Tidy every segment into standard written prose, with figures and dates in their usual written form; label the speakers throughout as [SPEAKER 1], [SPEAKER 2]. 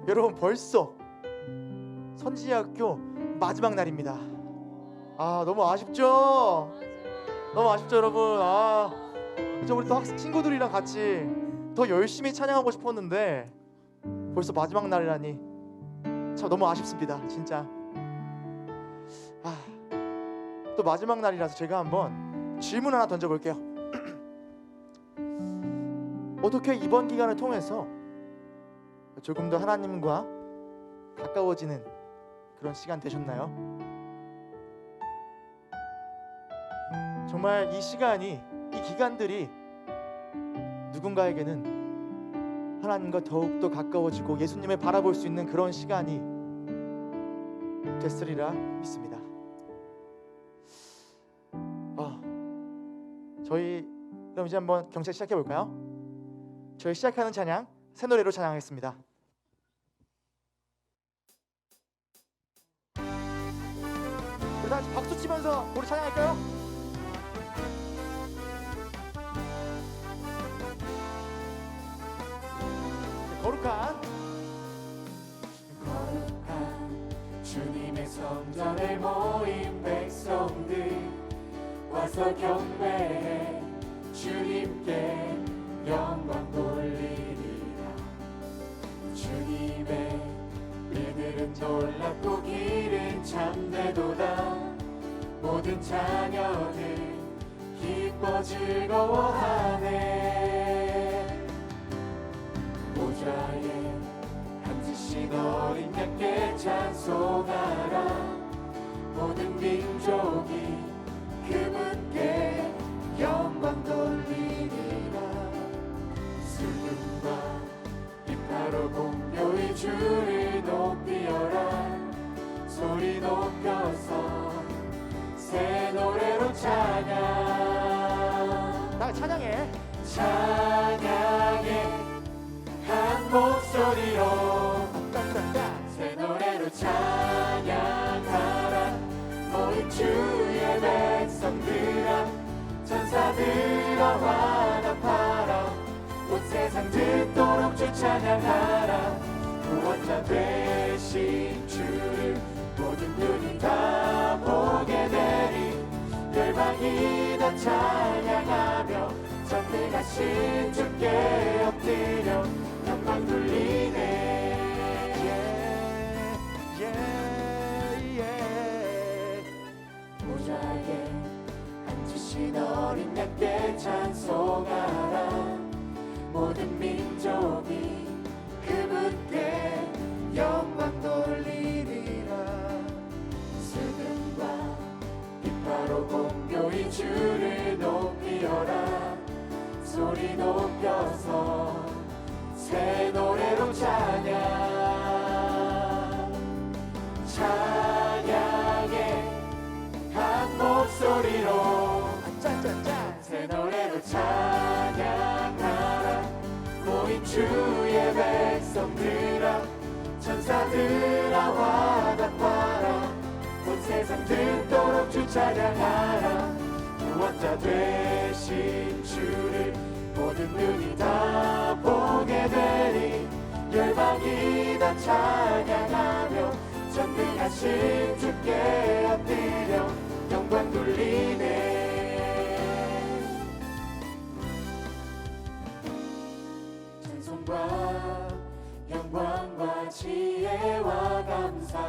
[SPEAKER 1] 여러분, 벌써 선지학교 마지막 날입니다. 너무 아쉽죠? 너무 아쉽죠, 여러분? 이제 우리 또 친구들이랑 같이 더 열심히 찬양하고 싶었는데 벌써 마지막 날이라니 참 너무 아쉽습니다, 진짜. 또 마지막 날이라서 제가 한번 질문 하나 던져볼게요. 어떻게 이번 기간을 통해서 조금 더 하나님과 가까워지는 그런 시간 되셨나요? 정말 이 시간이, 이 기간들이 누군가에게는 하나님과 더욱더 가까워지고 예수님을 바라볼 수 있는 그런 시간이 됐으리라 믿습니다. 저희 그럼 이제 한번 경체 시작해 볼까요? 저희 시작하는 찬양 새 노래로 찬양하겠습니다. 우리 다 같이 박수 치면서 우리 찬양할까요? 거룩한
[SPEAKER 2] 주님의 성전에 모인 백성들 와서 경배해 주님께 영광 돌리리라. 주님의 이들은 놀랍고 길은 참되도다. 모든 자녀들 기뻐 즐거워하네. 보좌에 앉으신 어린 양께 찬송하라. 모든 민족이 그분께 영광 돌리리라. 슬픔과 비파로 공효의 주를 높이어라. 소리 높여서 새 노래로 찬양.
[SPEAKER 1] 나 찬양해.
[SPEAKER 2] 찬양해 한 목소리로 새 노래로 찬양하라. 모인 주의 백성들아 천사들아 화답하라. 온 세상 듣도록 주 찬양하라. 구원자 되신 주를 모든 눈이 다 보게 되리. 열방이 다 찬양하며 전능하신 주께 엎드려 영광 돌리네. 보좌에 앉으신 어린 양께 찬송하라. 모든 민족이 그분께 영광 돌리리라. 슬픔과 비파로 공교히 주를 높이어라. 소리 높여서 새 노래로 찬양. 찬양해 한 목소리로 새 노래로 찬양하라. 모인 주의 백성들아 천사들아 화답하라. 온 세상 듣도록 주 찬양하라. 구원자 되신 주를 모든 눈이 다 보게 되리. 열방이 다 찬양하며 전능하신 주께 엎드려 영광 돌리네. 찬송과 영광과 지혜와 감사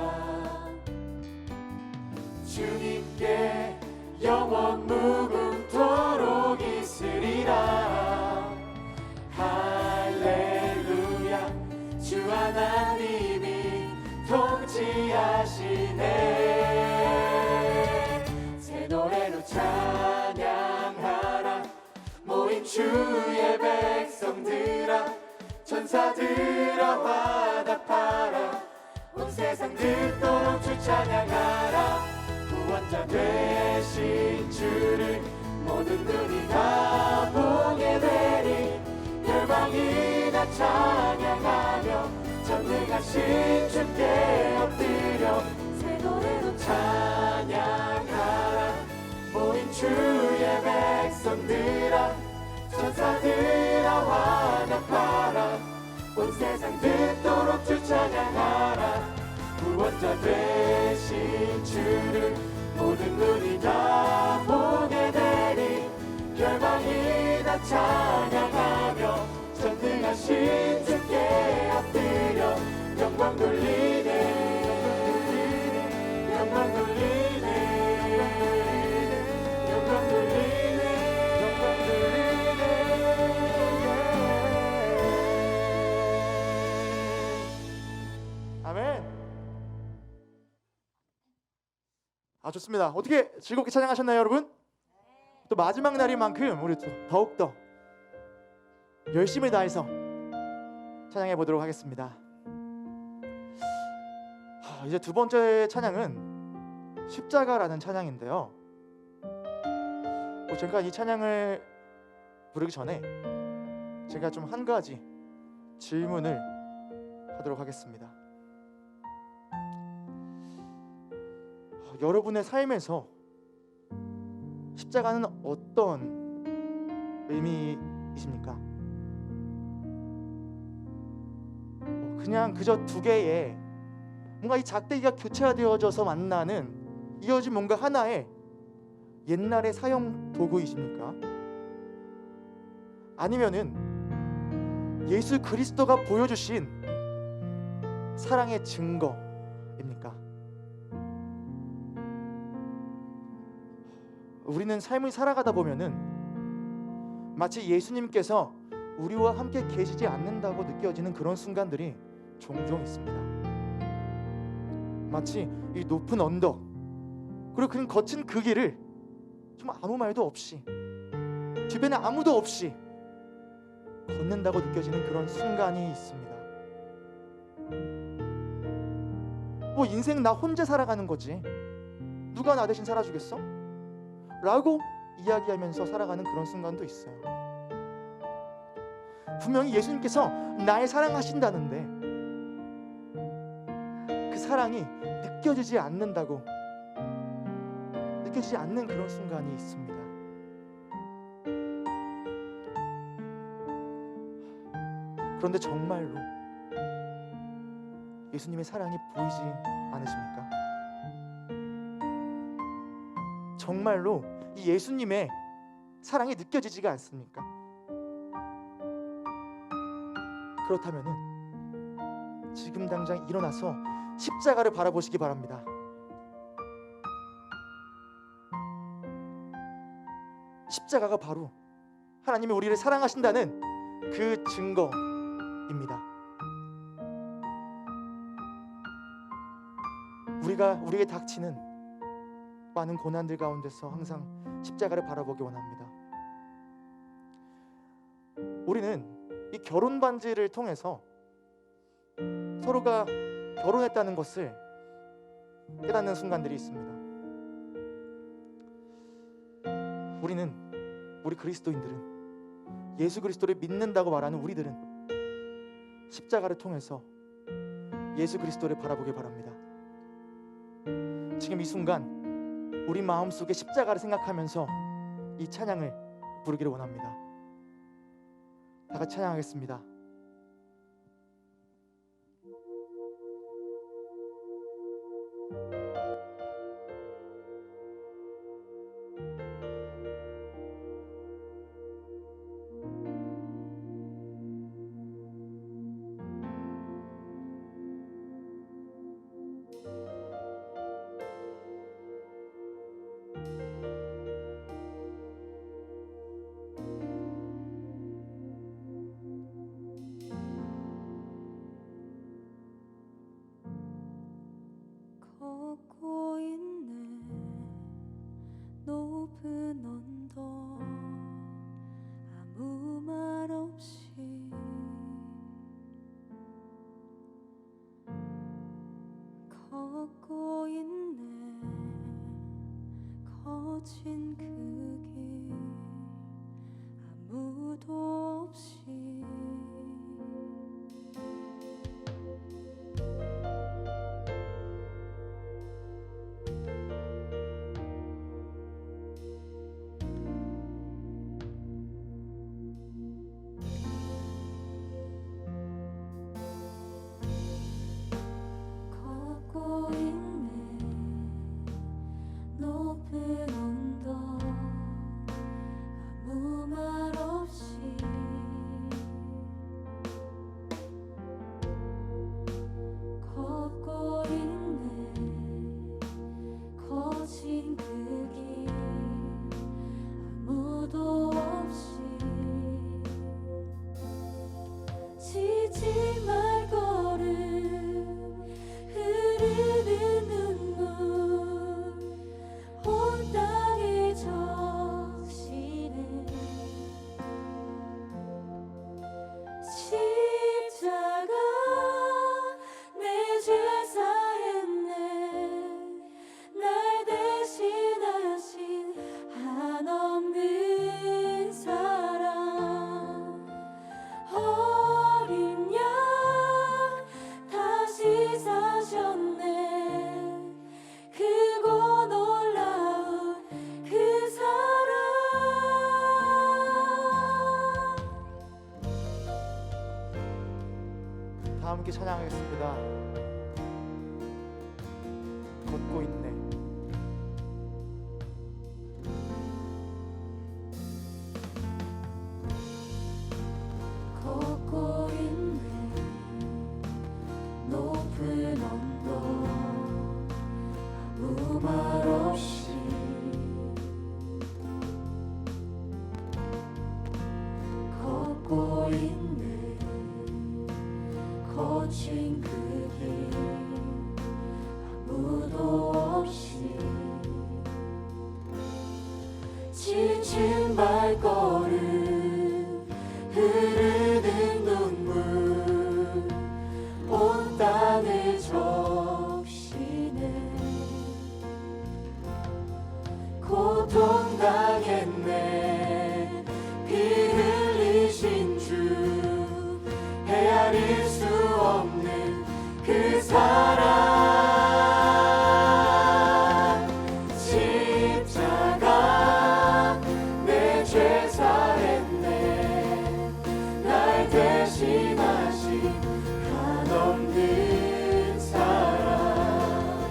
[SPEAKER 2] 주님께 영원 무궁토록 있으리라. 할렐루야 주 하나님이 통치하시네. 새 노래로 찬양하라. 모인 주의 백성들아 천사들아 화답하라. 온 세상 듣도록 주 찬양하라. 구원자 되신 주를 모든 눈이 다 보게 되리. 열방이 다 찬양하며 전능하신 주께 엎드려 새 노래로 찬양하라. 모인 주의 백성들아 천사들아 화답하라. 온 세상 듣도록 주 찬양하라. 구원자 되신 주를 모든 눈이 다 보게 되리. 열방이 다 찬양하며 전능하신 주께 엎드려 영광 돌리네. 영광 돌리네. 영광 돌리네. 영광 돌리네.
[SPEAKER 1] 아멘. 좋습니다. 어떻게 즐겁게 찬양하셨나요, 여러분? 또 마지막 날인 만큼 우리 또 더욱더 열심을 다해서 찬양해 보도록 하겠습니다. 이제 두 번째 찬양은 십자가라는 찬양인데요. 제가 이 찬양을 부르기 전에 제가 좀 한 가지 질문을 하도록 하겠습니다. 여러분의 삶에서 십자가는 어떤 의미이십니까? 그냥 그저 두 개의 뭔가 이 작대기가 교차되어져서 만나는 이어진 뭔가 하나의 옛날의 사용 도구이십니까? 아니면은 예수 그리스도가 보여주신 사랑의 증거입니까? 우리는 삶을 살아가다 보면은 마치 예수님께서 우리와 함께 계시지 않는다고 느껴지는 그런 순간들이 종종 있습니다. 마치 이 높은 언덕 그리고 그 거친 그 길을 정말 아무 말도 없이 주변에 아무도 없이 걷는다고 느껴지는 그런 순간이 있습니다. 인생 나 혼자 살아가는 거지 누가 나 대신 살아주겠어? 라고 이야기하면서 살아가는 그런 순간도 있어요. 분명히 예수님께서 날 사랑하신다는데 그 사랑이 느껴지지 않는 그런 순간이 있습니다. 그런데 정말로 예수님의 사랑이 보이지 않으십니까? 정말로 이 예수님의 사랑이 느껴지지가 않습니까? 그렇다면은 지금 당장 일어나서 십자가를 바라보시기 바랍니다. 십자가가 바로 하나님이 우리를 사랑하신다는 그 증거입니다. 우리에게 닥치는 많은 고난들 가운데서 항상 십자가를 바라보기 원합니다. 우리는 이 결혼 반지를 통해서 서로가 결혼했다는 것을 깨닫는 순간들이 있습니다. 우리 그리스도인들은 예수 그리스도를 믿는다고 말하는 우리들은 십자가를 통해서 예수 그리스도를 바라보길 바랍니다. 지금 이 순간 우리 마음속에 십자가를 생각하면서 이 찬양을 부르기를 원합니다. 다 같이 찬양하겠습니다.
[SPEAKER 3] 걷고 있네 높은 언덕 아무 말 없이 걷고 있네 거친 그 길 아무도 없이 잊지 말 거를 흐르는 눈물 온 땅에 적시네 십자가 내 죄 사했네 날 대신하신 한없는 사랑 어린 양 다시 사셨네 크고 놀라운 그 사랑
[SPEAKER 1] 다 함께 찬양하겠습니다. 걷고 있네.
[SPEAKER 3] 걷고 있네 높은 언덕 아무 말 없이 걷고 있네 거친 그 길 아무도 없이 지친 발걸음 흐르는 눈물 온 땅을 적시네 고통당했네 피 흘리신 주 헤아릴 수 없는 그 사랑 십자가 내 죄 사했네 날 대신하신 한없는 사랑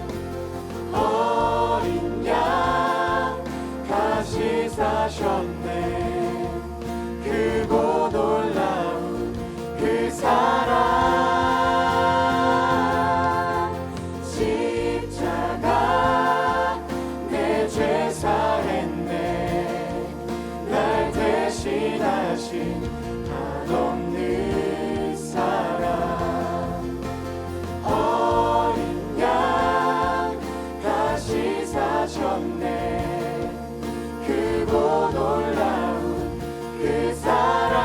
[SPEAKER 3] 어린 양 다시 사셨네 크고 놀라운 그 사랑 십자가 내 죄 사했네 날 대신하신 한없는 사랑 어린 양 다시 사셨네 크고 놀라운 그 사랑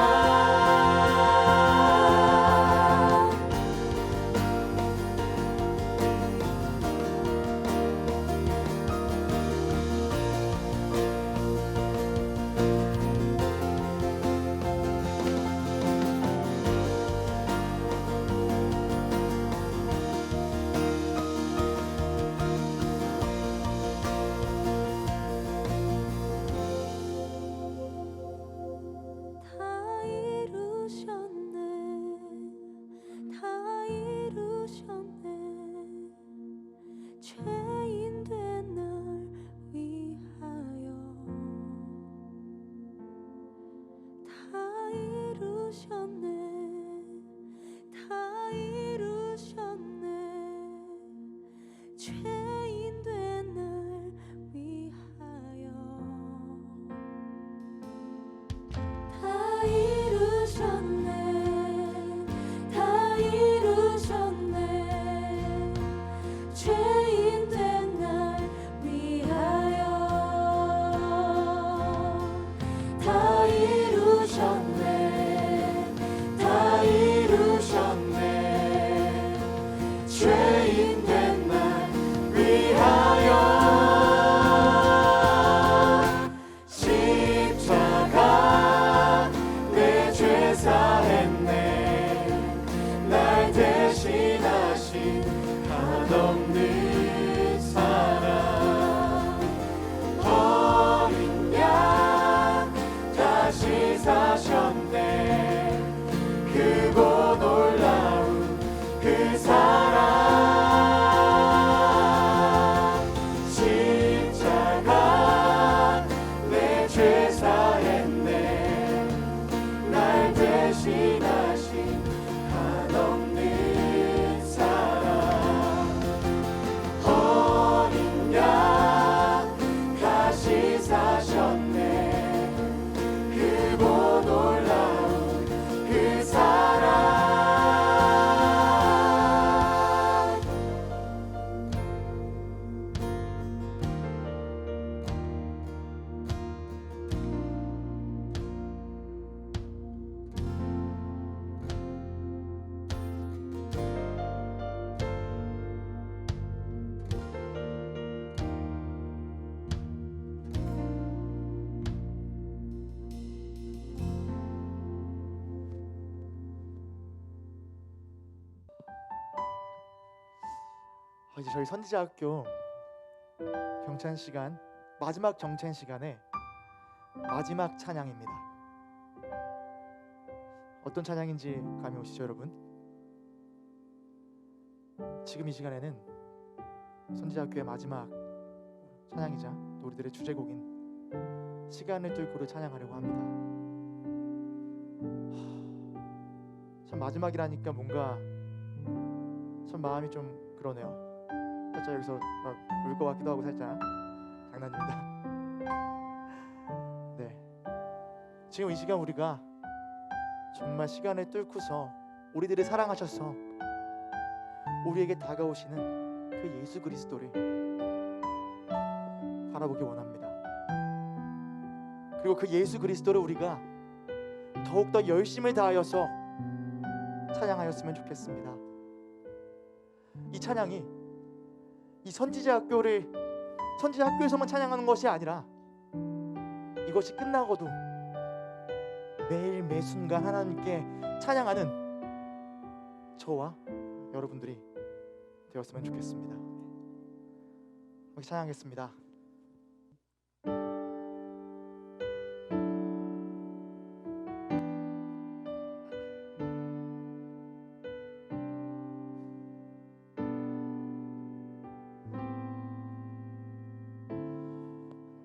[SPEAKER 3] 다 이루셨네 다 이루셨네 죄인 된 날 위하여 다 이루셨네 다 이루셨네 죄인 된 날 위하여 다 이루셨네 다 이루셨네 죄인 된 날 위하여 다 이루셨네 다 이루셨네 죄인 된 날 위하여 십자가 내 죄 사했네 날 대신하신 한없는 사랑 어린 양 다시 사셨네 크고 놀라운 그 사랑 십자가 내 죄 사했네 날 대신하신 한없는 사랑
[SPEAKER 1] 이제 저희 선지자학교 경찬 시간, 마지막 경찬 시간에 마지막 찬양입니다. 어떤 찬양인지 감이 오시죠, 여러분? 지금 이 시간에는 선지자학교의 마지막 찬양이자 또 우리들의 주제곡인 시간을 뚫고를 찬양하려고 합니다. 참 마지막이라니까 뭔가 참 마음이 좀 그러네요. 살짝 여기서 울 것 같기도 하고 살짝 장난입니다. 네, 지금 이 시간 우리가 정말 시간을 뚫고서 우리들을 사랑하셔서 우리에게 다가오시는 그 예수 그리스도를 바라보기 원합니다. 그리고 그 예수 그리스도를 우리가 더욱더 열심을 다하여서 찬양하였으면 좋겠습니다. 이 찬양이 이 선지자학교에서만 찬양하는 것이 아니라 이것이 끝나고도 매일 매 순간 하나님께 찬양하는 저와 여러분들이 되었으면 좋겠습니다. 여기 찬양하겠습니다.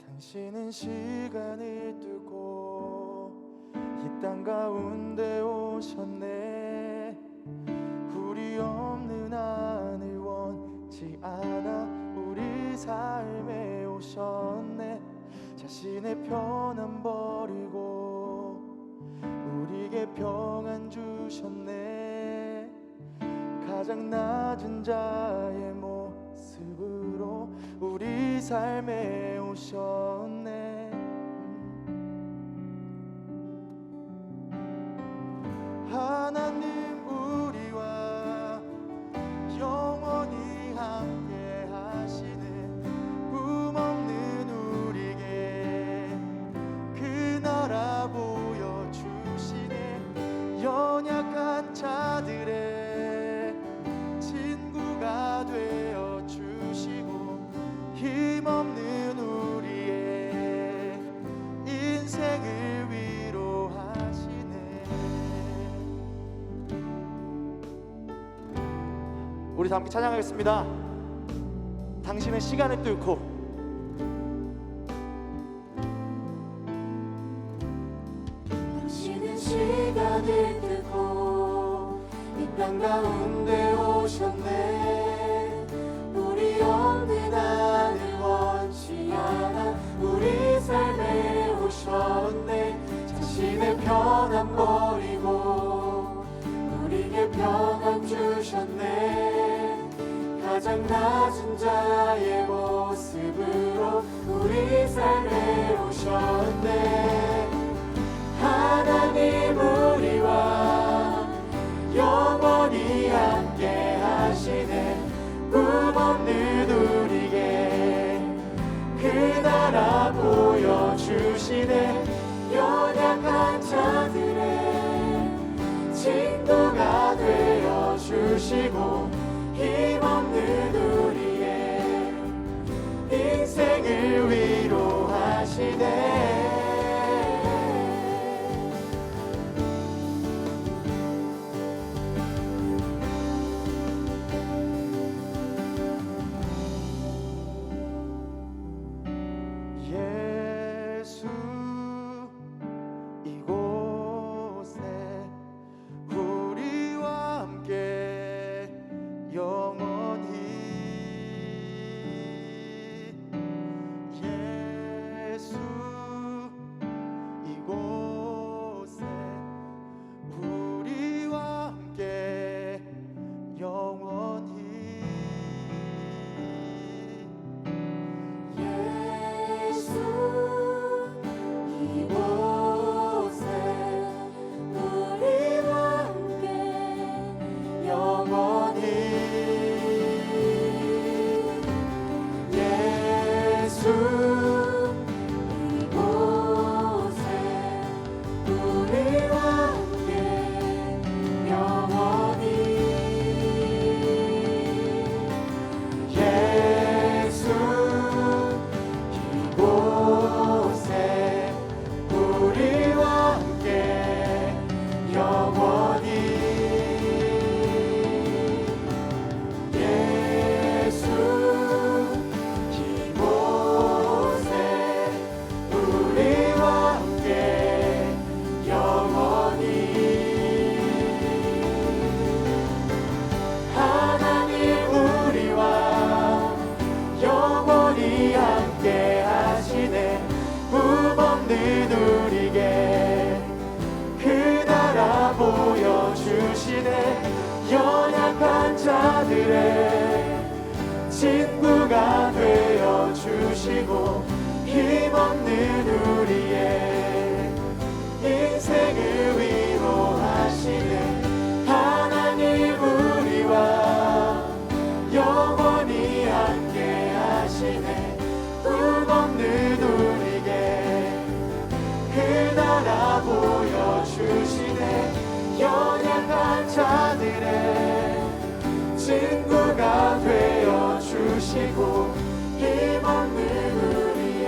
[SPEAKER 1] 당신은 시간을 뚫고 이 땅 가운데 오셨네. 우리 없는 안을 원치 않아 우리 삶에 오셨네. 자신의 편안 버리고 우리에게 평안 주셨네. 가장 낮은 자의 모습으로 우리 삶에 오셨네. 하나님 우리와 영원히 함께 하시네. 꿈없는 우리에게 그 나라 보여주시네. 연약한 자들의 친구가 되어 주시고 힘없는 우리의 인생을 위로하시네. 우리 다 함께 찬양하겠습니다. 당신의 시간을 뚫고.
[SPEAKER 3] 당신은 시간을 뚫고 이 땅 가운데 오셨네. 우리 없는 안을 원치 않아 우리 삶에 오셨네. 자신의 편안 버리고 우리에게 평안 주셨네. 가장 낮은 자의 모습으로 우리 삶에 오셨네. 하나님 우리와 영원히 함께 하시네. 꿈없는 우리에게 그 나라 보여주시네. 연약한 자들의 친구가 되어주시고 힘없는 우리의 인생을 위로하시네.
[SPEAKER 1] 예수 이곳에 우리와 함께 영원히
[SPEAKER 3] 없는 우리에게 그 나라 보여주시네. 연약한 자들의 친구가 되어주시고 힘없는 우리의 인생을 위로하시네. 하나님 우리와 영원히 함께 하시네. 꿈없는 우리에게 그 나라 보여주시네. 연약한 자들의 친구가 되어주시고 힘없는 우리의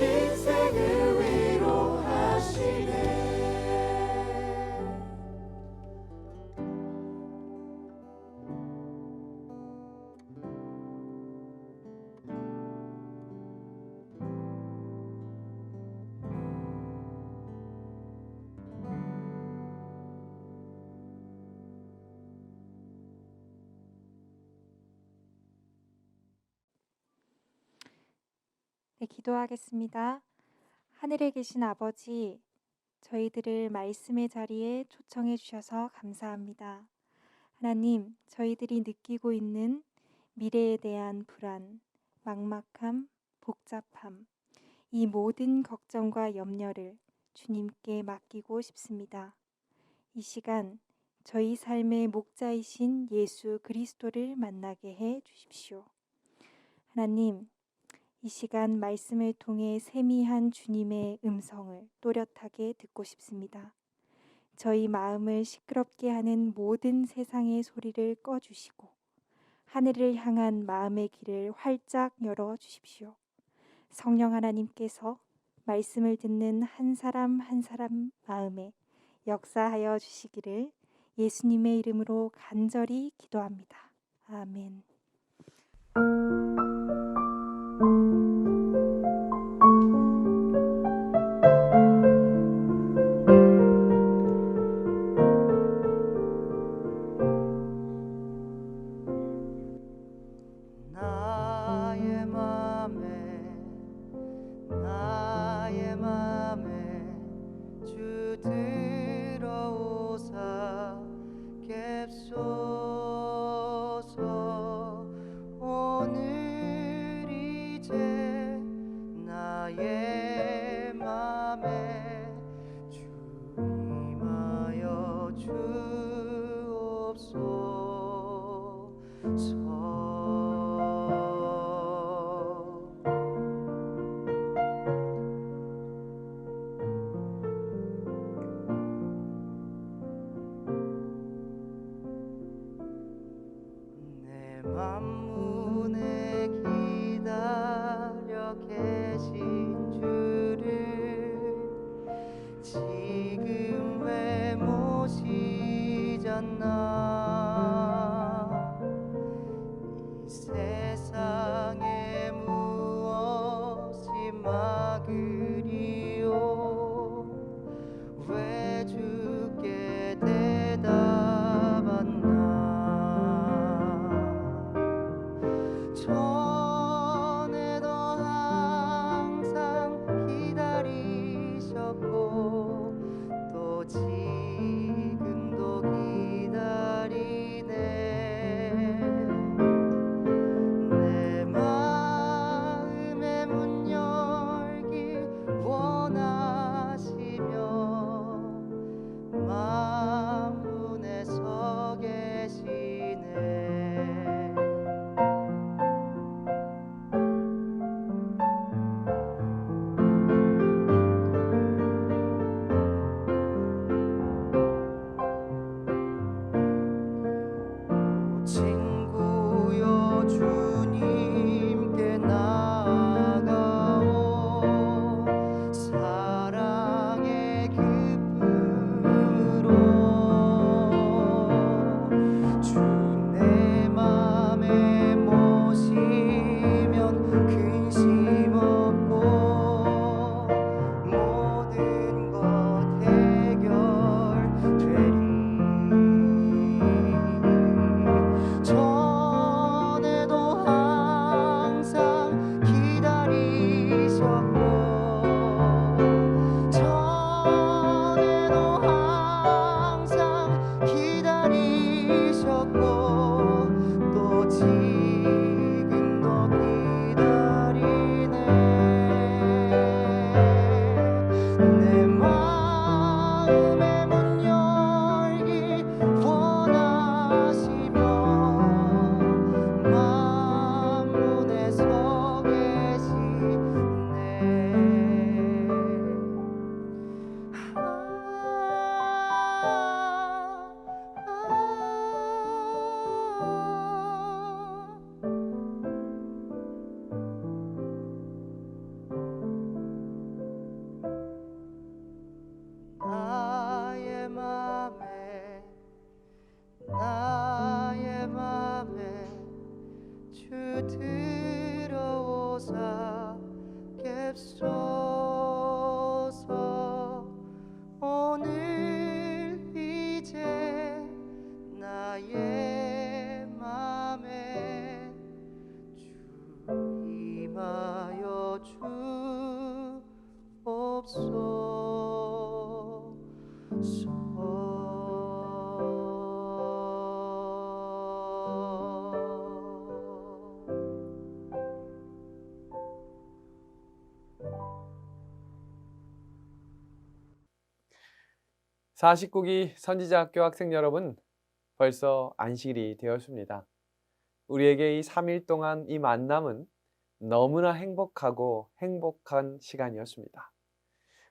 [SPEAKER 3] 인생을 위로하시네.
[SPEAKER 4] 네, 기도하겠습니다. 하늘에 계신 아버지, 저희들을 말씀의 자리에 초청해 주셔서 감사합니다. 하나님, 저희들이 느끼고 있는 미래에 대한 불안, 막막함, 복잡함, 이 모든 걱정과 염려를 주님께 맡기고 싶습니다. 이 시간 저희 삶의 목자이신 예수 그리스도를 만나게 해 주십시오. 하나님, 이 시간 말씀을 통해 세미한 주님의 음성을 또렷하게 듣고 싶습니다. 저희 마음을 시끄럽게 하는 모든 세상의 소리를 꺼주시고 하늘을 향한 마음의 길을 활짝 열어주십시오. 성령 하나님께서 말씀을 듣는 한 사람 한 사람 마음에 역사하여 주시기를 예수님의 이름으로 간절히 기도합니다. 아멘.
[SPEAKER 3] 나의 맘에 주 들어오사 갭소서. 오늘 이제 나의 맘에 주 임하여 주옵소서. 만문에 기다려 계신 주를 지금 왜 모시잖나. 이 세상에 무엇이 막으리요. 왜 주께 대답한나. 전에도 항상 기다리셨고 또 지금도 기다리
[SPEAKER 2] 49기 선지자학교 학생 여러분, 벌써 안식일이 되었습니다. 우리에게 이 3일 동안 이 만남은 너무나 행복하고 행복한 시간이었습니다.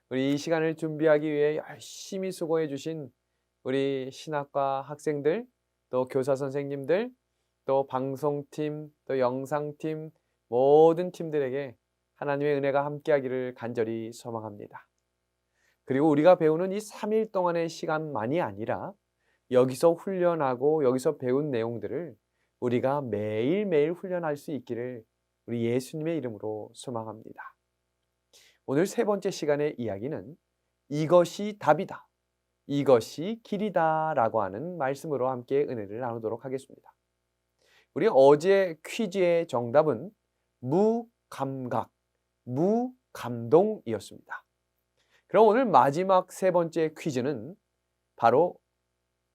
[SPEAKER 2] 우리 이 시간을 준비하기 위해 열심히 수고해 주신 우리 신학과 학생들, 또 교사 선생님들, 또 방송팀, 또 영상팀, 모든 팀들에게 하나님의 은혜가 함께하기를 간절히 소망합니다. 그리고 우리가 배우는 이 3일 동안의 시간만이 아니라 여기서 훈련하고 여기서 배운 내용들을 우리가 매일매일 훈련할 수 있기를 우리 예수님의 이름으로 소망합니다. 오늘 세 번째 시간의 이야기는 이것이 답이다, 이것이 길이다 라고 하는 말씀으로 함께 은혜를 나누도록 하겠습니다. 우리 어제 퀴즈의 정답은 무감각, 무감동이었습니다. 그럼 오늘 마지막 세 번째 퀴즈는 바로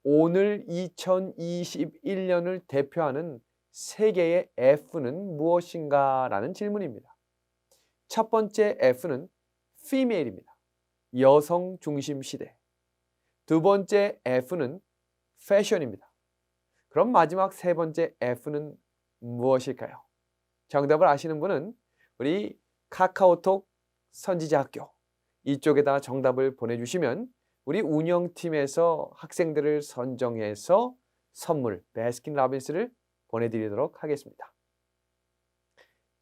[SPEAKER 2] 오늘 2021년을 대표하는 세계의 F는 무엇인가 라는 질문입니다. 첫 번째 F는 female입니다. 여성 중심 시대. 두 번째 F는 fashion입니다. 그럼 마지막 세 번째 F는 무엇일까요? 정답을 아시는 분은 우리 카카오톡 선지자학교 이쪽에다 정답을 보내주시면 우리 운영팀에서 학생들을 선정해서 선물 베스킨라빈스를 보내드리도록 하겠습니다.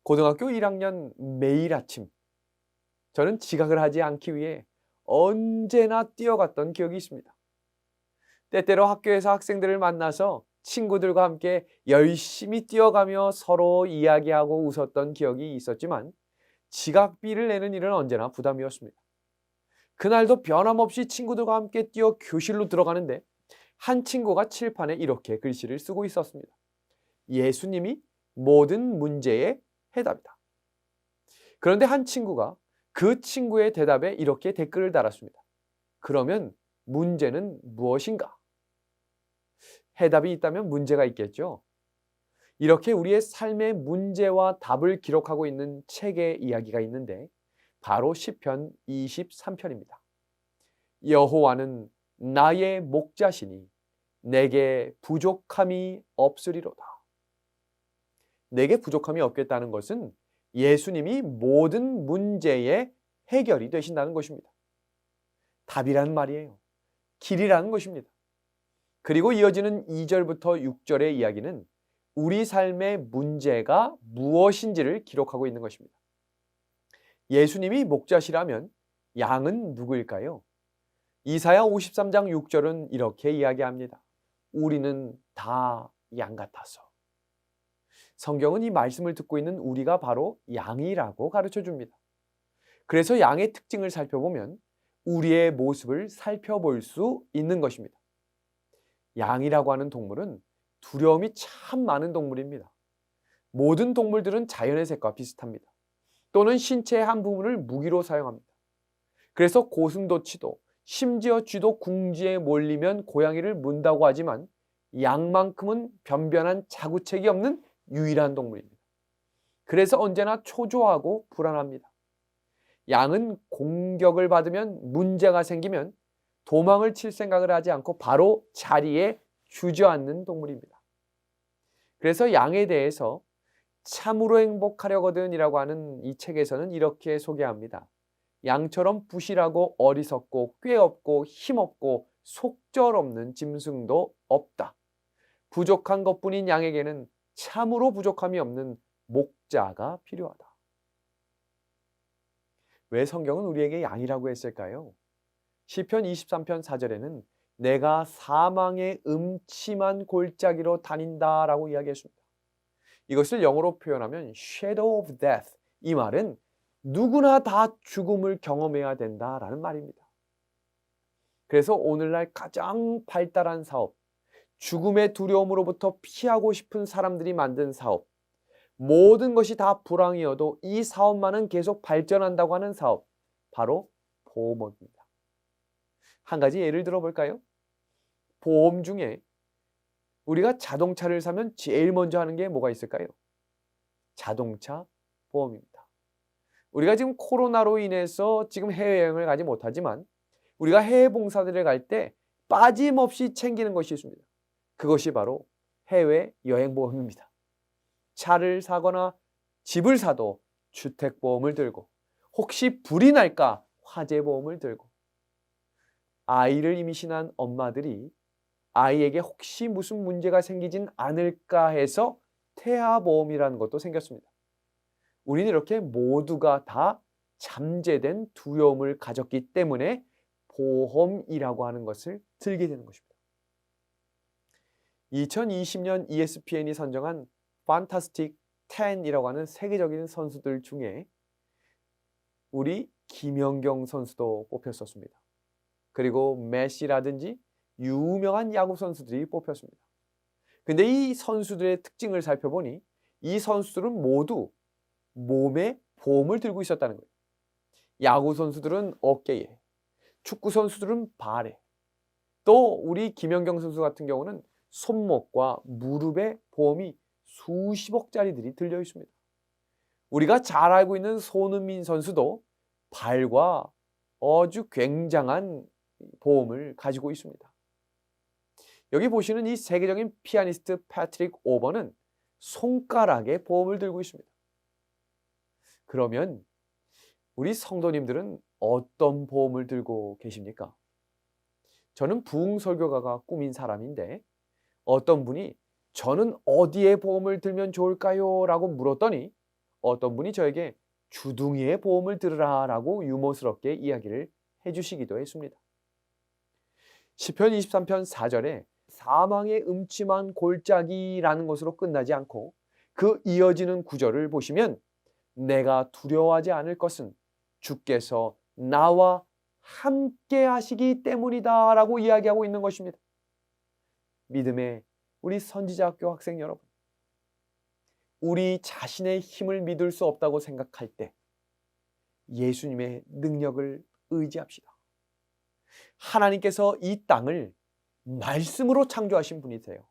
[SPEAKER 2] 고등학교 1학년 매일 아침 저는 지각을 하지 않기 위해 언제나 뛰어갔던 기억이 있습니다. 때때로 학교에서 학생들을 만나서 친구들과 함께 열심히 뛰어가며 서로 이야기하고 웃었던 기억이 있었지만 지각비를 내는 일은 언제나 부담이었습니다. 그날도 변함없이 친구들과 함께 뛰어 교실로 들어가는데 한 친구가 칠판에 이렇게 글씨를 쓰고 있었습니다. 예수님이 모든 문제의 해답이다. 그런데 한 친구가 그 친구의 대답에 이렇게 댓글을 달았습니다. 그러면 문제는 무엇인가? 해답이 있다면 문제가 있겠죠. 이렇게 우리의 삶의 문제와 답을 기록하고 있는 책의 이야기가 있는데 바로 시편 23편입니다. 여호와는 나의 목자시니 내게 부족함이 없으리로다. 내게 부족함이 없겠다는 것은 예수님이 모든 문제의 해결이 되신다는 것입니다. 답이라는 말이에요. 길이라는 것입니다. 그리고 이어지는 2절부터 6절의 이야기는 우리 삶의 문제가 무엇인지를 기록하고 있는 것입니다. 예수님이 목자시라면 양은 누구일까요? 이사야 53장 6절은 이렇게 이야기합니다. 우리는 다 양 같아서. 성경은 이 말씀을 듣고 있는 우리가 바로 양이라고 가르쳐 줍니다. 그래서 양의 특징을 살펴보면 우리의 모습을 살펴볼 수 있는 것입니다. 양이라고 하는 동물은 두려움이 참 많은 동물입니다. 모든 동물들은 자연의 색과 비슷합니다. 또는 신체의 한 부분을 무기로 사용합니다. 그래서 고슴도치도 심지어 쥐도 궁지에 몰리면 고양이를 문다고 하지만 양만큼은 변변한 자구책이 없는 유일한 동물입니다. 그래서 언제나 초조하고 불안합니다. 양은 공격을 받으면 문제가 생기면 도망을 칠 생각을 하지 않고 바로 자리에 주저앉는 동물입니다. 그래서 양에 대해서 참으로 행복하려거든 이라고 하는 이 책에서는 이렇게 소개합니다. 양처럼 부실하고 어리석고 꾀없고 힘없고 속절없는 짐승도 없다. 부족한 것뿐인 양에게는 참으로 부족함이 없는 목자가 필요하다. 왜 성경은 우리에게 양이라고 했을까요? 시편 23편 4절에는 내가 사망의 음침한 골짜기로 다닌다라고 이야기했습니다. 이것을 영어로 표현하면 shadow of death. 이 말은 누구나 다 죽음을 경험해야 된다라는 말입니다. 그래서 오늘날 가장 발달한 사업, 죽음의 두려움으로부터 피하고 싶은 사람들이 만든 사업, 모든 것이 다 불황이어도 이 사업만은 계속 발전한다고 하는 사업, 바로 보험업입니다. 한 가지 예를 들어볼까요? 보험 중에 우리가 자동차를 사면 제일 먼저 하는 게 뭐가 있을까요? 자동차 보험입니다. 우리가 지금 코로나로 인해서 지금 해외여행을 가지 못하지만 우리가 해외 봉사들을 갈 때 빠짐없이 챙기는 것이 있습니다. 그것이 바로 해외 여행보험입니다. 차를 사거나 집을 사도 주택보험을 들고, 혹시 불이 날까 화재보험을 들고, 아이를 임신한 엄마들이 아이에게 혹시 무슨 문제가 생기진 않을까 해서 태아보험이라는 것도 생겼습니다. 우리는 이렇게 모두가 다 잠재된 두려움을 가졌기 때문에 보험이라고 하는 것을 들게 되는 것입니다. 2020년 ESPN이 선정한 판타스틱 10이라고 하는 세계적인 선수들 중에 우리 김연경 선수도 뽑혔었습니다. 그리고 메시라든지 유명한 야구 선수들이 뽑혔습니다. 근데 이 선수들의 특징을 살펴보니 이 선수들은 모두 몸에 보험을 들고 있었다는 거예요. 야구 선수들은 어깨에, 축구 선수들은 발에, 또 우리 김연경 선수 같은 경우는 손목과 무릎에 보험이 수십억짜리들이 들려 있습니다. 우리가 잘 알고 있는 손흥민 선수도 발과 아주 굉장한 보험을 가지고 있습니다. 여기 보시는 이 세계적인 피아니스트 패트릭 오버는 손가락에 보험을 들고 있습니다. 그러면 우리 성도님들은 어떤 보험을 들고 계십니까? 저는 부흥설교가가 꾸민 사람인데 어떤 분이 저는 어디에 보험을 들면 좋을까요? 라고 물었더니 어떤 분이 저에게 주둥이에 보험을 들으라 라고 유머스럽게 이야기를 해주시기도 했습니다. 시편 23편 4절에 사망의 음침한 골짜기라는 것으로 끝나지 않고 그 이어지는 구절을 보시면 내가 두려워하지 않을 것은 주께서 나와 함께 하시기 때문이다 라고 이야기하고 있는 것입니다. 믿음의 우리 선지자학교 학생 여러분, 우리 자신의 힘을 믿을 수 없다고 생각할 때 예수님의 능력을 의지합시다. 하나님께서 이 땅을 말씀으로 창조하신 분이세요.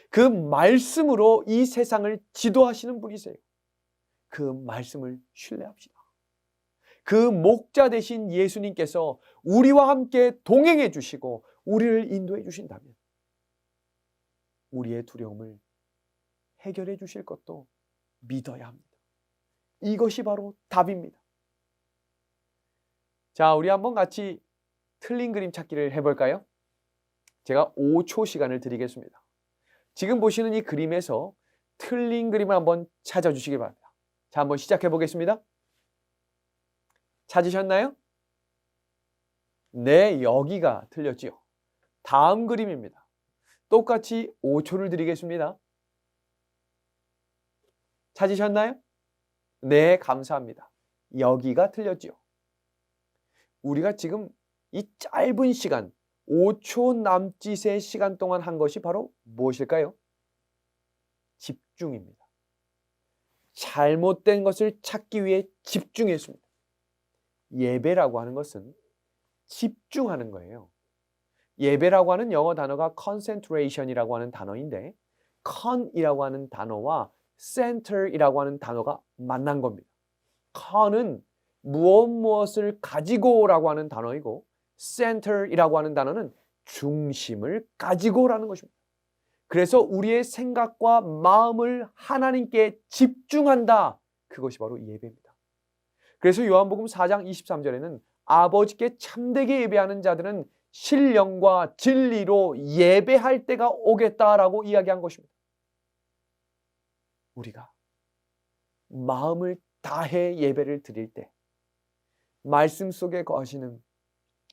[SPEAKER 2] 그 말씀으로 이 세상을 지도하시는 분이세요. 그 말씀을 신뢰합시다. 그 목자 되신 예수님께서 우리와 함께 동행해 주시고 우리를 인도해 주신다면 우리의 두려움을 해결해 주실 것도 믿어야 합니다. 이것이 바로 답입니다. 자, 우리 한번 같이 틀린 그림 찾기를 해볼까요? 제가 5초 시간을 드리겠습니다. 지금 보시는 이 그림에서 틀린 그림을 한번 찾아주시기 바랍니다. 자, 한번 시작해 보겠습니다. 찾으셨나요? 네, 여기가 틀렸지요. 다음 그림입니다. 똑같이 5초를 드리겠습니다. 찾으셨나요? 네, 감사합니다. 여기가 틀렸지요. 우리가 지금 이 짧은 시간, 5초 남짓의 시간 동안 한 것이 바로 무엇일까요? 집중입니다. 잘못된 것을 찾기 위해 집중했습니다. 예배라고 하는 것은 집중하는 거예요. 예배라고 하는 영어 단어가 concentration이라고 하는 단어인데 con이라고 하는 단어와 center이라고 하는 단어가 만난 겁니다. con은 무엇을 가지고라고 하는 단어이고 center이라고 하는 단어는 중심을 가지고라는 것입니다. 그래서 우리의 생각과 마음을 하나님께 집중한다. 그것이 바로 예배입니다. 그래서 요한복음 4장 23절에는 아버지께 참되게 예배하는 자들은 신령과 진리로 예배할 때가 오겠다라고 이야기한 것입니다. 우리가 마음을 다해 예배를 드릴 때 말씀 속에 거하시는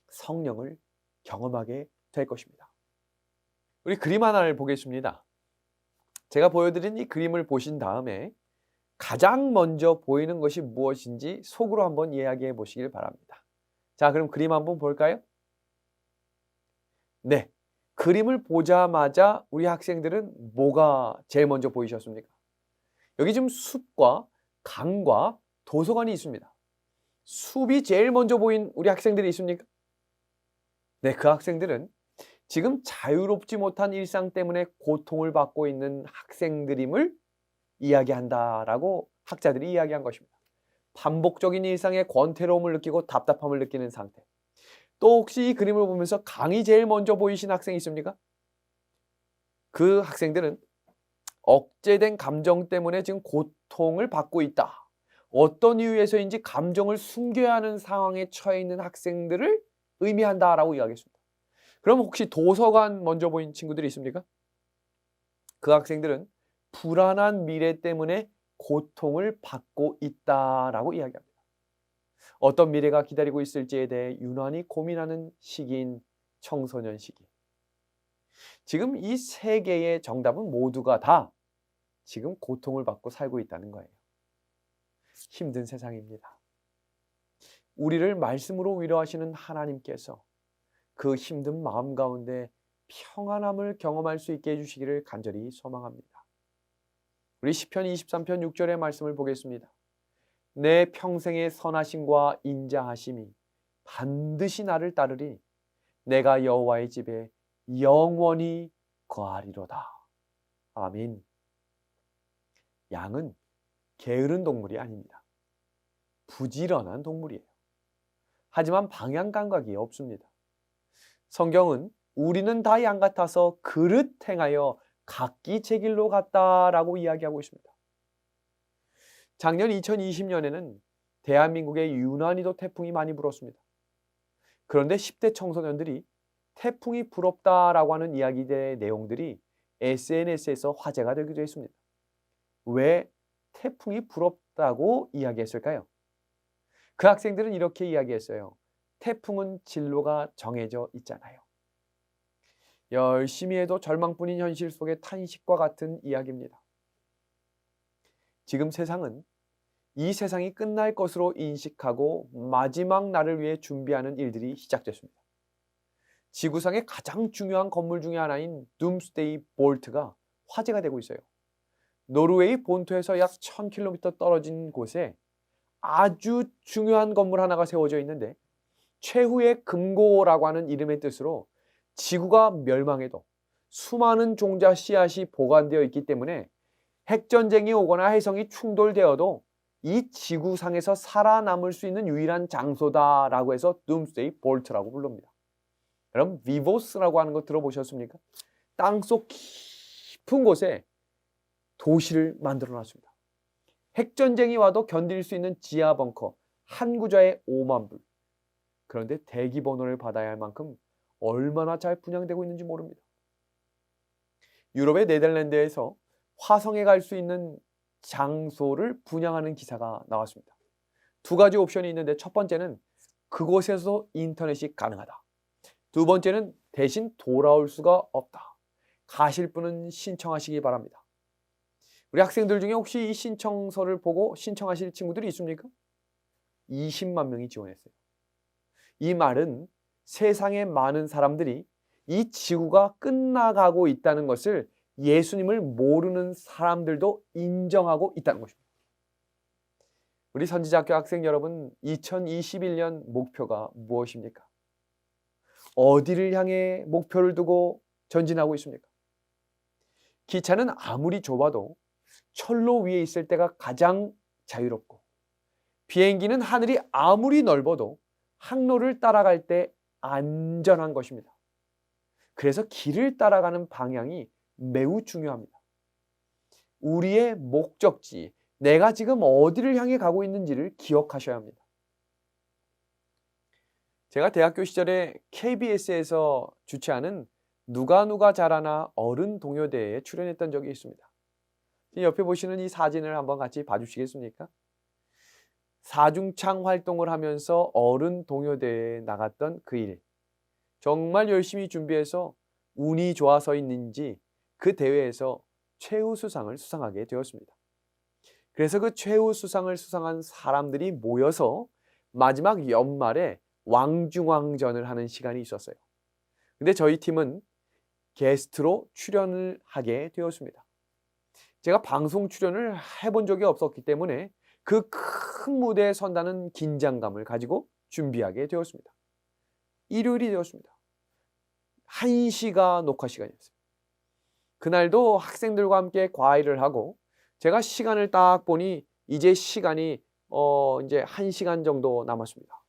[SPEAKER 2] 성령을 경험하게 될 것입니다. 우리 그림 하나를 보겠습니다. 제가 보여드린 이 그림을 보신 다음에 가장 먼저 보이는 것이 무엇인지 속으로 한번 이야기해 보시길 바랍니다. 자, 그럼 그림 한번 볼까요? 네, 그림을 보자마자 우리 학생들은 뭐가 제일 먼저 보이셨습니까? 여기 지금 숲과 강과 도서관이 있습니다. 숲이 제일 먼저 보인 우리 학생들이 있습니까? 네, 그 학생들은 지금 자유롭지 못한 일상 때문에 고통을 받고 있는 학생들임을 이야기한다라고 학자들이 이야기한 것입니다. 반복적인 일상에 권태로움을 느끼고 답답함을 느끼는 상태. 또 혹시 이 그림을 보면서 강이 제일 먼저 보이신 학생이 있습니까? 그 학생들은 억제된 감정 때문에 지금 고통을 받고 있다. 어떤 이유에서인지 감정을 숨겨야 하는 상황에 처해 있는 학생들을 의미한다라고 이야기했습니다. 그럼 혹시 도서관 먼저 보인 친구들이 있습니까? 그 학생들은 불안한 미래 때문에 고통을 받고 있다라고 이야기합니다. 어떤 미래가 기다리고 있을지에 대해 유난히 고민하는 시기인 청소년 시기. 지금 이 세 개의 정답은 모두가 다 지금 고통을 받고 살고 있다는 거예요. 힘든 세상입니다. 우리를 말씀으로 위로하시는 하나님께서 그 힘든 마음 가운데 평안함을 경험할 수 있게 해주시기를 간절히 소망합니다. 우리 시편 23편 6절의 말씀을 보겠습니다. 내 평생의 선하심과 인자하심이 반드시 나를 따르리. 내가 여호와의 집에 영원히 거하리로다. 아멘. 양은 게으른 동물이 아닙니다. 부지런한 동물이에요. 하지만 방향 감각이 없습니다. 성경은 우리는 다 양 같아서 그릇 행하여 각기 제 길로 갔다라고 이야기하고 있습니다. 작년 2020년에는 대한민국에 유난히도 태풍이 많이 불었습니다. 그런데 10대 청소년들이 태풍이 부럽다라고 하는 이야기들의 내용들이 SNS에서 화제가 되기도 했습니다. 왜 태풍이 부럽다고 이야기했을까요? 그 학생들은 이렇게 이야기했어요. 태풍은 진로가 정해져 있잖아요. 열심히 해도 절망뿐인 현실 속의 탄식과 같은 이야기입니다. 지금 세상은 이 세상이 끝날 것으로 인식하고 마지막 날을 위해 준비하는 일들이 시작됐습니다. 지구상의 가장 중요한 건물 중에 하나인 둠스데이 볼트가 화제가 되고 있어요. 노르웨이 본토에서 약 1000km 떨어진 곳에 아주 중요한 건물 하나가 세워져 있는데 최후의 금고라고 하는 이름의 뜻으로 지구가 멸망해도 수많은 종자 씨앗이 보관되어 있기 때문에 핵전쟁이 오거나 해성이 충돌되어도 이 지구상에서 살아남을 수 있는 유일한 장소다라고 해서 둠스데이 볼트라고 부릅니다. 그럼 비보스라고 하는 거 들어보셨습니까? 땅속 깊은 곳에 도시를 만들어 놨습니다. 핵전쟁이 와도 견딜 수 있는 지하 벙커 한 구자에 5만 불. 그런데 대기 번호를 받아야 할 만큼 얼마나 잘 분양되고 있는지 모릅니다. 유럽의 네덜란드에서 화성에 갈 수 있는 장소를 분양하는 기사가 나왔습니다. 두 가지 옵션이 있는데 첫 번째는 그곳에서 인터넷이 가능하다. 두 번째는 대신 돌아올 수가 없다. 가실 분은 신청하시기 바랍니다. 우리 학생들 중에 혹시 이 신청서를 보고 신청하실 친구들이 있습니까? 20만 명이 지원했어요. 이 말은 세상의 많은 사람들이 이 지구가 끝나가고 있다는 것을 예수님을 모르는 사람들도 인정하고 있다는 것입니다. 우리 선지자학교 학생 여러분, 2021년 목표가 무엇입니까? 어디를 향해 목표를 두고 전진하고 있습니까? 기차는 아무리 좁아도 철로 위에 있을 때가 가장 자유롭고 비행기는 하늘이 아무리 넓어도 항로를 따라갈 때 안전한 것입니다. 그래서 길을 따라가는 방향이 매우 중요합니다. 우리의 목적지, 내가 지금 어디를 향해 가고 있는지를 기억하셔야 합니다. 제가 대학교 시절에 KBS에서 주최하는 누가 잘하나 어른 동요대회에 출연했던 적이 있습니다. 옆에 보시는 이 사진을 한번 같이 봐주시겠습니까? 사중창 활동을 하면서 어른 동요대회에 나갔던 그 일. 정말 열심히 준비해서 운이 좋아서있는지 그 대회에서 최우수상을 수상하게 되었습니다. 그래서 그 최우수상을 수상한 사람들이 모여서 마지막 연말에 왕중왕전을 하는 시간이 있었어요. 근데 저희 팀은 게스트로 출연을 하게 되었습니다. 제가 방송 출연을 해본 적이 없었기 때문에 그 큰 무대에 선다는 긴장감을 가지고 준비하게 되었습니다. 일요일이 되었습니다. 1시가 녹화 시간이었어요. 그날도 학생들과 함께 과외를 하고 제가 시간을 딱 보니 이제 시간이 이제 1시간 정도 남았습니다.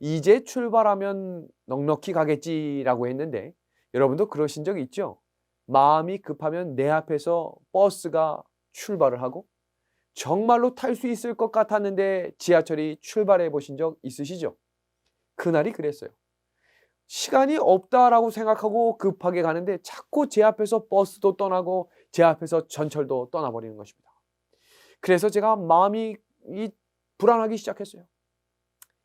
[SPEAKER 2] 이제 출발하면 넉넉히 가겠지라고 했는데 여러분도 그러신 적 있죠? 마음이 급하면 내 앞에서 버스가 출발을 하고 정말로 탈 수 있을 것 같았는데 지하철이 출발해 보신 적 있으시죠? 그날이 그랬어요. 시간이 없다라고 생각하고 급하게 가는데 자꾸 제 앞에서 버스도 떠나고 제 앞에서 전철도 떠나버리는 것입니다. 그래서 제가 마음이 불안하기 시작했어요.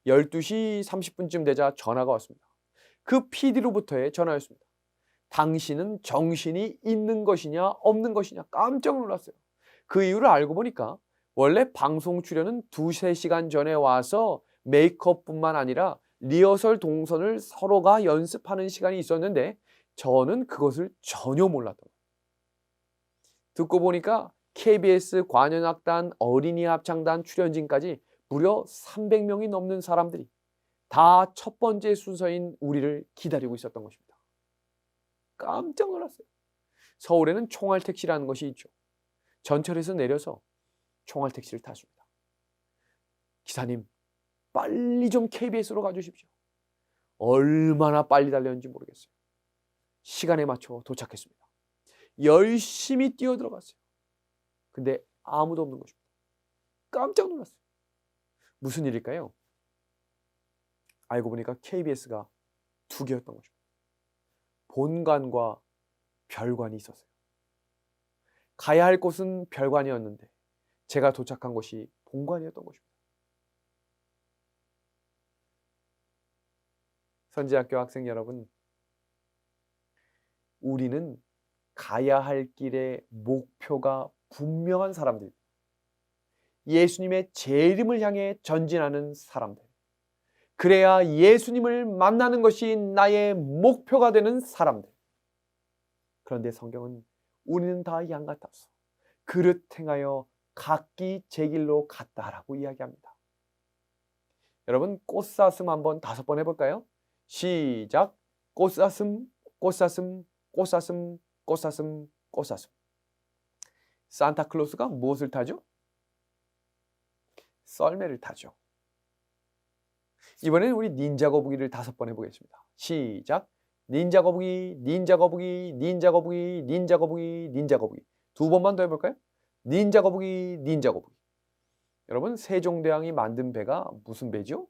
[SPEAKER 2] 12시 30분쯤 되자 전화가 왔습니다. 그 PD로부터의 전화였습니다. 당신은 정신이 있는 것이냐 없는 것이냐. 깜짝 놀랐어요. 그 이유를 알고 보니까 원래 방송 출연은 2-3시간 전에 와서 메이크업뿐만 아니라 리허설 동선을 서로가 연습하는 시간이 있었는데 저는 그것을 전혀 몰랐던 거예요. 듣고 보니까 KBS 관현악단, 어린이 합창단 출연진까지 무려 300명이 넘는 사람들이 다 첫 번째 순서인 우리를 기다리고 있었던 것입니다. 깜짝 놀랐어요. 서울에는 총알택시라는 것이 있죠. 전철에서 내려서 총알택시를 탔습니다. 기사님, 빨리 좀 KBS로 가주십시오. 얼마나 빨리 달렸는지 모르겠어요. 시간에 맞춰 도착했습니다. 열심히 뛰어들어갔어요. 근데 아무도 없는 것입니다. 깜짝 놀랐어요. 무슨 일일까요? 알고 보니까 KBS가 2개였던 것입니다. 본관과 별관이 있었어요. 가야 할 곳은 별관이었는데 제가 도착한 곳이 본관이었던 것입니다. 선지학교 학생 여러분, 우리는 가야 할 길의 목표가 분명한 사람들, 예수님의 재림을 향해 전진하는 사람들, 그래야 예수님을 만나는 것이 나의 목표가 되는 사람들. 그런데 성경은 우리는 다 양 같아서 그릇 행하여 각기 제 길로 갔다라고 이야기합니다. 여러분, 꽃사슴 한번 5번 해볼까요? 시작. 꽃사슴, 꽃사슴, 꽃사슴, 꽃사슴, 꽃사슴. 산타클로스가 무엇을 타죠? 썰매를 타죠. 이번에는 우리 닌자 거북이를 5번 해보겠습니다. 시작. 닌자 거북이, 닌자 거북이, 닌자 거북이, 닌자 거북이, 닌자 거북이. 2번만 더 해볼까요? 닌자 거북이, 닌자 거북이. 여러분, 세종대왕이 만든 배가 무슨 배죠?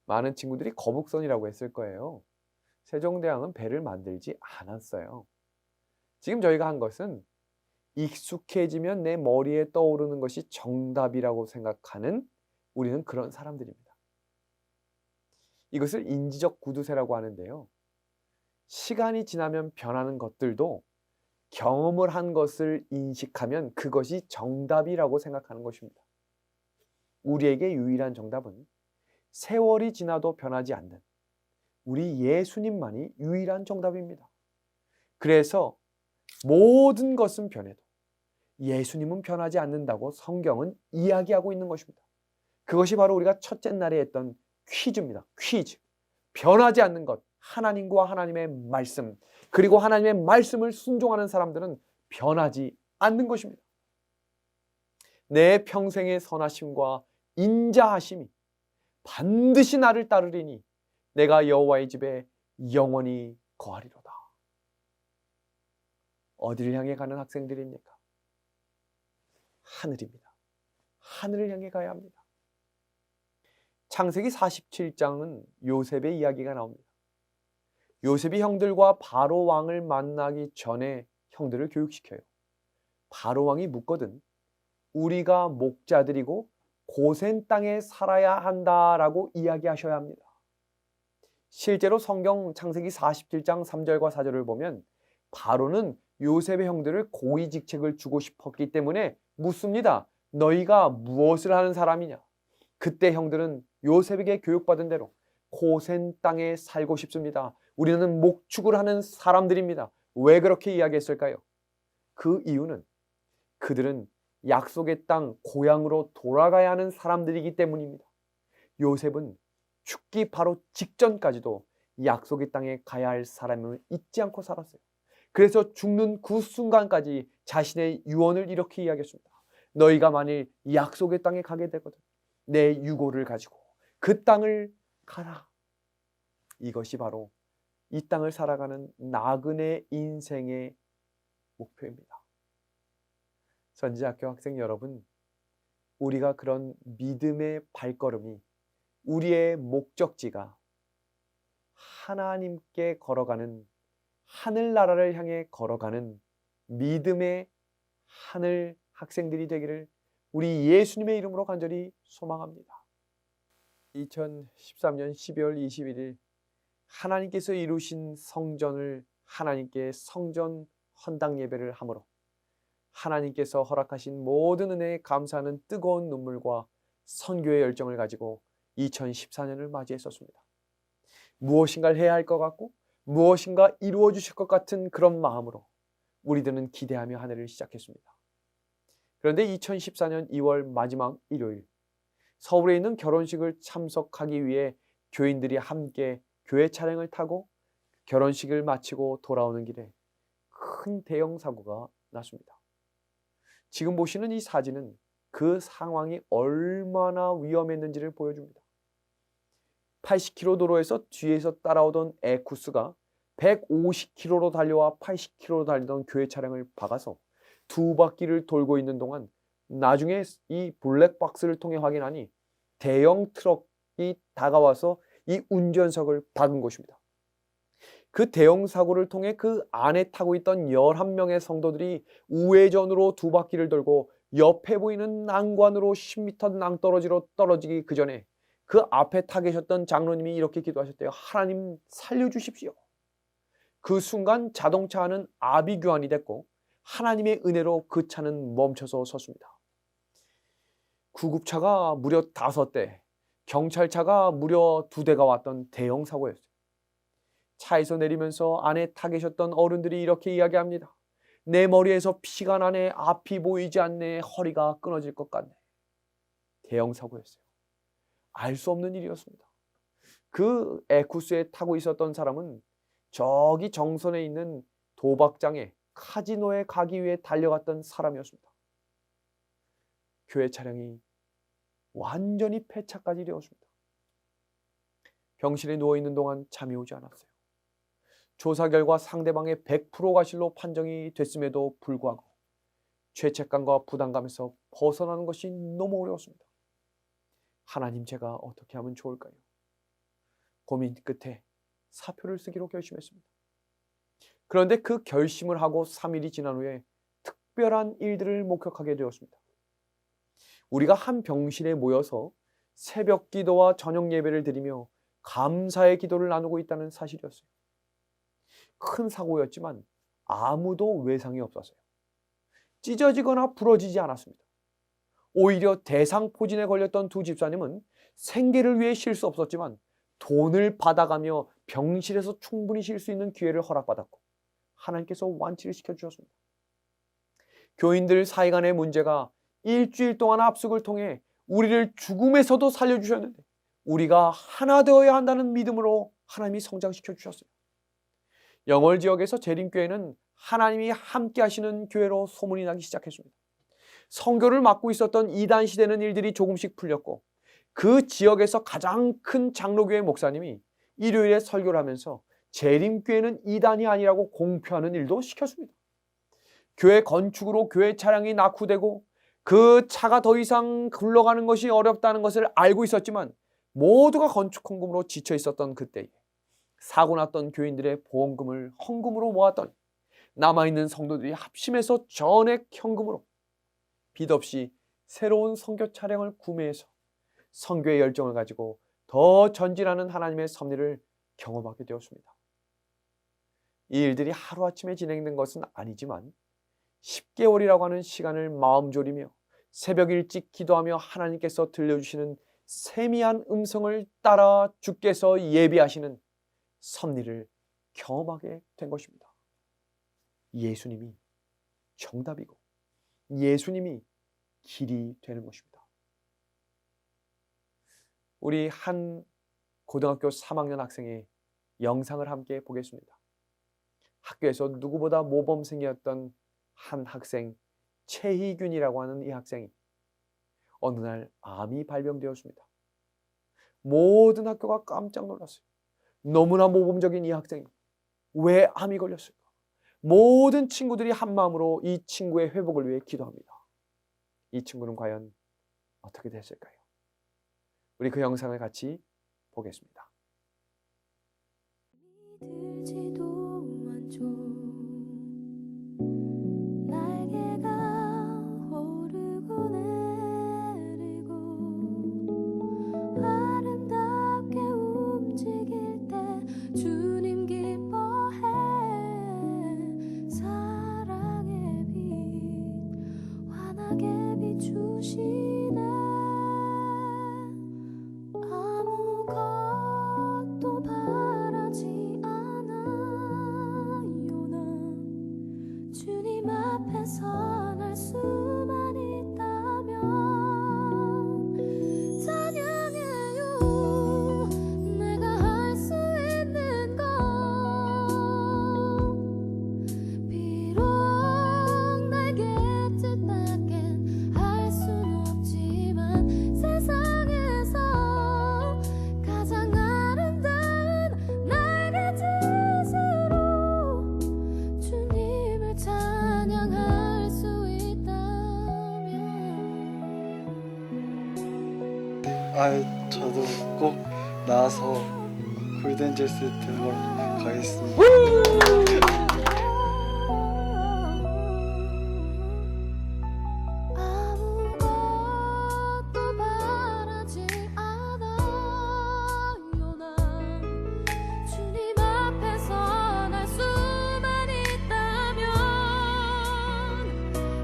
[SPEAKER 2] 많은 친구들이 거북선이라고 했을 거예요. 세종대왕은 배를 만들지 않았어요. 지금 저희가 한 것은 익숙해지면 내 머리에 떠오르는 것이 정답이라고 생각하는 우리는 그런 사람들입니다. 이것을 인지적 구두쇠라고 하는데요. 시간이 지나면 변하는 것들도 경험을 한 것을 인식하면 그것이 정답이라고 생각하는 것입니다. 우리에게 유일한 정답은 세월이 지나도 변하지 않는 우리 예수님만이 유일한 정답입니다. 그래서 모든 것은 변해도 예수님은 변하지 않는다고 성경은 이야기하고 있는 것입니다. 그것이 바로 우리가 첫째 날에 했던 퀴즈입니다. 퀴즈. 변하지 않는 것, 하나님과 하나님의 말씀, 그리고 하나님의 말씀을 순종하는 사람들은 변하지 않는 것입니다. 내 평생의 선하심과 인자하심이 반드시 나를 따르리니 내가 여호와의 집에 영원히 거하리로다. 어디를 향해 가는 학생들입니까? 하늘입니다. 하늘을 향해 가야 합니다. 창세기 47장은 요셉의 이야기가 나옵니다. 요셉이 형들과 바로 왕을 만나기 전에 형들을 교육시켜요. 바로 왕이 묻거든 우리가 목자들이고 고센 땅에 살아야 한다라고 이야기하셔야 합니다. 실제로 성경 창세기 47장 3절과 4절을 보면 바로는 요셉의 형들을 고위직책을 주고 싶었기 때문에 묻습니다. 너희가 무엇을 하는 사람이냐? 그때 형들은 요셉에게 교육받은 대로 고센 땅에 살고 싶습니다. 우리는 목축을 하는 사람들입니다. 왜 그렇게 이야기했을까요? 그 이유는 그들은 약속의 땅 고향으로 돌아가야 하는 사람들이기 때문입니다. 요셉은 죽기 바로 직전까지도 약속의 땅에 가야 할 사람을 잊지 않고 살았어요. 그래서 죽는 그 순간까지 자신의 유언을 이렇게 이야기했습니다. 너희가 만일 약속의 땅에 가게 되거든 내 유고를 가지고 그 땅을 가라. 이것이 바로 이 땅을 살아가는 나그네 인생의 목표입니다. 선지자학교 학생 여러분, 우리가 그런 믿음의 발걸음이, 우리의 목적지가 하나님께 걸어가는, 하늘나라를 향해 걸어가는 믿음의 하늘 학생들이 되기를 우리 예수님의 이름으로 간절히 소망합니다. 2013년 12월 21일 하나님께서 이루신 성전을 하나님께 성전 헌당 예배를 하므로 하나님께서 허락하신 모든 은혜에 감사하는 뜨거운 눈물과 선교의 열정을 가지고 2014년을 맞이했었습니다. 무엇인가를 해야 할 것 같고 무엇인가 이루어 주실 것 같은 그런 마음으로 우리들은 기대하며 한 해를 시작했습니다. 그런데 2014년 2월 마지막 일요일, 서울에 있는 결혼식을 참석하기 위해 교인들이 함께 교회 차량을 타고 결혼식을 마치고 돌아오는 길에 큰 대형 사고가 났습니다. 지금 보시는 이 사진은 그 상황이 얼마나 위험했는지를 보여줍니다. 80km 도로에서 뒤에서 따라오던 에쿠스가 150km로 달려와 80km로 달리던 교회 차량을 박아서 두 바퀴를 돌고 있는 동안 나중에 이 블랙박스를 통해 확인하니 대형 트럭이 다가와서 이 운전석을 박은 것입니다. 그 대형 사고를 통해 그 안에 타고 있던 11명의 성도들이 우회전으로 두 바퀴를 돌고 옆에 보이는 난관으로 10m 낭떠러지로 떨어지기 그 전에 그 앞에 타 계셨던 장로님이 이렇게 기도하셨대요. 하나님 살려주십시오. 그 순간 자동차 안은 아비규환이 됐고 하나님의 은혜로 그 차는 멈춰서 섰습니다. 구급차가 무려 5대, 경찰차가 무려 2대가 왔던 대형 사고였어요. 차에서 내리면서 안에 타 계셨던 어른들이 이렇게 이야기합니다. 내 머리에서 피가 나네, 앞이 보이지 않네, 허리가 끊어질 것 같네. 대형 사고였어요. 알 수 없는 일이었습니다. 그 에쿠스에 타고 있었던 사람은 저기 정선에 있는 도박장에 카지노에 가기 위해 달려갔던 사람이었습니다. 교회 차량이 완전히 폐차까지 되었습니다. 병실에 누워있는 동안 잠이 오지 않았어요. 조사 결과 상대방의 100% 과실로 판정이 됐음에도 불구하고 죄책감과 부담감에서 벗어나는 것이 너무 어려웠습니다. 하나님, 제가 어떻게 하면 좋을까요? 고민 끝에 사표를 쓰기로 결심했습니다. 그런데 그 결심을 하고 3일이 지난 후에 특별한 일들을 목격하게 되었습니다. 우리가 한 병실에 모여서 새벽 기도와 저녁 예배를 드리며 감사의 기도를 나누고 있다는 사실이었어요. 큰 사고였지만 아무도 외상이 없었어요. 찢어지거나 부러지지 않았습니다. 오히려 대상포진에 걸렸던 두 집사님은 생계를 위해 쉴 수 없었지만 돈을 받아가며 병실에서 충분히 쉴 수 있는 기회를 허락받았고 하나님께서 완치를 시켜주셨습니다. 교인들 사이 간의 문제가 일주일 동안 합숙을 통해 우리를 죽음에서도 살려주셨는데 우리가 하나 되어야 한다는 믿음으로 하나님이 성장시켜 주셨어요. 영월 지역에서 재림교회는 하나님이 함께 하시는 교회로 소문이 나기 시작했습니다. 선교를 맡고 있었던 이단시되는 일들이 조금씩 풀렸고 그 지역에서 가장 큰 장로교회 목사님이 일요일에 설교를 하면서 재림교회는 이단이 아니라고 공표하는 일도 시켰습니다. 교회 건축으로 교회 차량이 낙후되고 그 차가 더 이상 굴러가는 것이 어렵다는 것을 알고 있었지만 모두가 건축 헌금으로 지쳐 있었던 그때에 사고 났던 교인들의 보험금을 헌금으로 모았더니 남아있는 성도들이 합심해서 전액 현금으로 빚 없이 새로운 선교 차량을 구매해서 선교의 열정을 가지고 더 전진하는 하나님의 섭리를 경험하게 되었습니다. 이 일들이 하루아침에 진행된 것은 아니지만 10개월이라고 하는 시간을 마음 졸이며 새벽 일찍 기도하며 하나님께서 들려주시는 세미한 음성을 따라 주께서 예비하시는 섭리를 경험하게 된 것입니다. 예수님이 정답이고 예수님이 길이 되는 것입니다. 우리 한 고등학교 3학년 학생의 영상을 함께 보겠습니다. 학교에서 누구보다 모범생이었던 한 학생 최희균이라고 하는 이 학생이 어느 날 암이 발병되었습니다. 모든 학교가 깜짝 놀랐어요. 너무나 모범적인 이 학생이 왜 암이 걸렸을까? 모든 친구들이 한마음으로 이 친구의 회복을 위해 기도합니다. 이 친구는 과연 어떻게 됐을까요? 우리 그 영상을 같이 보겠습니다.
[SPEAKER 5] 들지도 않죠. 날개가 오르고 내리고 아름답게 움직일 때 주님 기뻐해. 사랑의 빛 환하게 비추시네. 아무것도 바라지 않아요. 난 주님 앞에서 날 수만 있다면 찬양해요. 내가 할 수 있는 건 비록 내게 뜻밖엔 할 순 없지만 세상에서 가장 아름다운 날개짓으로 주님을 찬양할 수 있다면.
[SPEAKER 3] 저도 꼭 나와서 골든젤스 들으러 가겠습니다.
[SPEAKER 5] 아무것도 바라지 않아요. 난 주님 앞에서 날 수만 있다면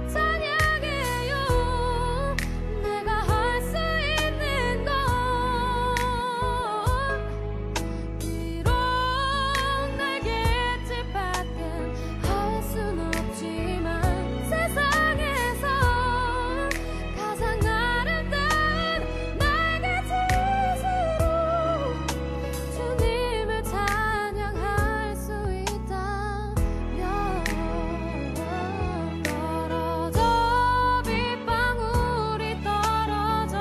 [SPEAKER 5] 찬양해요. 내가 할 수 있는 건 비록 날개짓밖엔 할 순 없지만 세상에서 가장 아름다운 날개짓으로 주님을 찬양할 수 있다면 떨어져 빗방울이 떨어져